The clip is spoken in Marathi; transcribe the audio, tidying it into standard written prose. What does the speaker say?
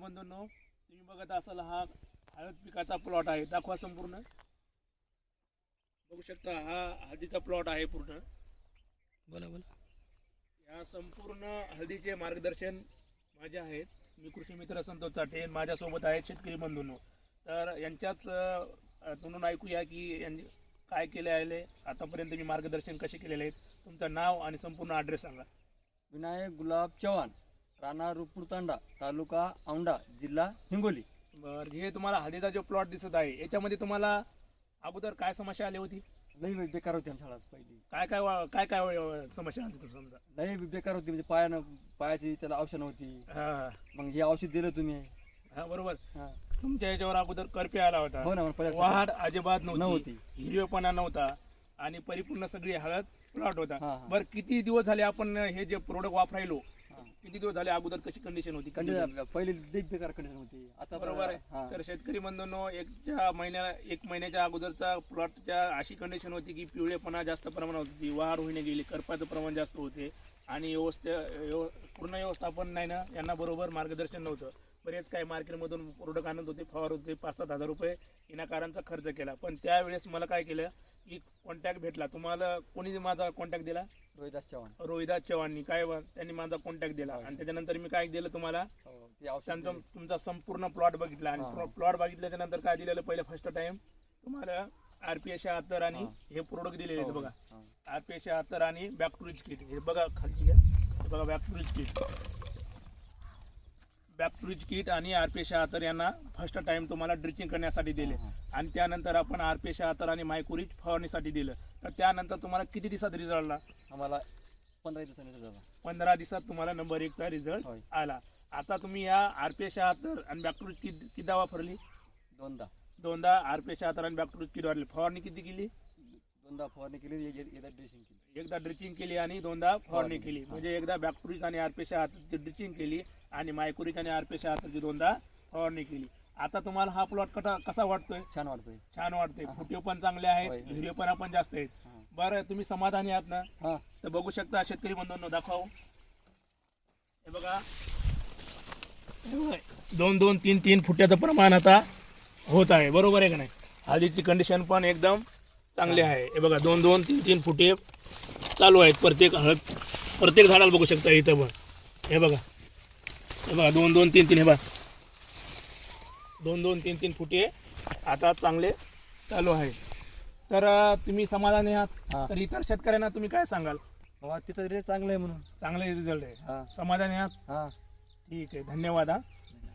बंधूंनो, तुम्ही बघत असाल हा हळद पिकाचा प्लॉट आहे. दाखवा संपूर्ण. बघू शकता हा हळदीचा प्लॉट आहे पूर्ण. बोला बोला. या संपूर्ण हळदीचे मार्गदर्शन माझे आहेत. मी कृषी मित्र संतोष चाटे. माझ्यासोबत आहेत शेतकरी बंधूंनो. तर यांच्याच तोंडून ऐकूया की यांनी काय केले आहे, आतापर्यंत मी मार्गदर्शन कसे केलेले आहेत. तुमचं नाव आणि संपूर्ण ॲड्रेस सांगा. विनायक गुलाब चव्हाण, राणा रुपूर तांडा, तालुका औंढा, जिल्हा हिंगोली. बरं, हे तुम्हाला हळदीचा जो प्लॉट दिसत आहे याच्यामध्ये तुम्हाला अगोदर काय समस्या आली होती? लई बेकार होती आमच्या शाळेत पहिली. काय समस्या आली होती समजा? लई बेकार होती, म्हणजे पायाची त्याला औषध नव्हती. हा मग हे औषध दिलं तुम्ही. हा बरोबर. हा. तुमच्या याच्यावर अगोदर करपे आला होता, हो ना, मग पहिल्या वाढ अजिबात नव्हती, नव्हती. हिरवेपणा नव्हता आणि परिपूर्ण सगळी हळद प्लॉट होता. हा, हा. बरं, किती दिवस झाले आपण हे जे प्रोडक्ट वापरायलो? हा. किती दिवस झाले? अगोदर कशी कंडिशन होती? पहिली लई बेकार कंडिशन होती. आता बरोबर आहे. हा. तर शेतकरी बंधूंनो, एक महिन्याच्या अगोदरचा प्लॉटच्या अशी कंडिशन होती की पिवळेपणा जास्त प्रमाणात होती, वाढ होईने गेली, करपाचं प्रमाण जास्त होते आणि पूर्ण व्यवस्थापन नाही ना, यांना बरोबर मार्गदर्शन नव्हतं. बरेच काही मार्केटमधून प्रोडक्ट आणत होते, फवारत होते, 5-7 हजार रुपये विनाकारांचा खर्च केला. पण त्यावेळेस मला काय केलं की कॉन्टॅक्ट भेटला. तुम्हाला कोणी माझा कॉन्टॅक्ट दिला? रोहिदास चव्हाण. रोहिदास चव्हाणनी त्यांनी माझा कॉन्टॅक्ट दिला आणि त्याच्यानंतर मी काय दिलं तुम्हाला, हो, ते औषध दिलं. तुमचा संपूर्ण प्लॉट बघितला आणि प्लॉट बघितल्याच्या नंतर काय दिलेलं, पहिलं फर्स्ट टाइम तुम्हाला RPS 76 आणि हे प्रोडक्ट दिलेले आहेत. बघा, RPS 76 आणि बॅक टू रिच किट. हे बघा खाली घ्या, हे बघा back to rich kit. Back to rich kit आणि RPS 76 यांना फर्स्ट टाइम तुम्हाला ड्रिचिंग करण्यासाठी दिले आणि त्यानंतर आपण RPS 76 आणि मायक्रोरिच फवारणीसाठी दिलं. तर त्यानंतर तुम्हाला किती दिवसात रिझल्ट आला? आम्हाला 15 दिवसांनी झाला. 15 दिवसात तुम्हाला नंबर 1 चा रिझल्ट आला. आता तुम्ही या RPS 76 आणि बॅक टू रिच किट किती वापरली? दोनदा RPS 76 आणि बॅक टू रिच किट वापरली. फवारणी किती केली? दोनदा फवारणी केली, एकदा ड्रेसिंग केली. एकदा ड्रिचिंग केली आणि दोनदा फवारणी केली. म्हणजे एकदा बॅक्टोरिच आणि RPS 76 ची ड्रिचिंग केली आणि मायक्रोरिच आणि RPS 76 ची दोनदा फवारणी केली. आता तुम्हाला हा प्लॉट कसा वाटतोय? छान वाटतोय. छान वाटतोय. फुटे पण चांगले आहेत, हिरवेपणा पण जास्त आहेत. बरं, तुम्ही समाधानी आहात ना? हा. तर बघू शकता शेतकरी बंधूंनो, दाखव. हे बघा, 2-2, 3-3 फुट्याचं प्रमाण आता होत आहे. बरोबर आहे का नाही? हळदीची कंडिशन पण एकदम चांगली आहे. हे बघा, 2-2, 3-3 फुटे चालू आहेत प्रत्येक झाडाला. बघू शकता इथं पण. हे बघा 2-2, 3-3. हे बघा 2-2, 3-3 फुटे आता चांगले चालू आहे. तर तुम्ही समाधानी आहात? तर इतर शेतकऱ्यांना तुम्ही काय सांगाल? तिथं रेट चांगलं आहे म्हणून. चांगले रिझल्ट आहे, हा. समाधानी आहात? हा. ठीक आहे, धन्यवाद. हा.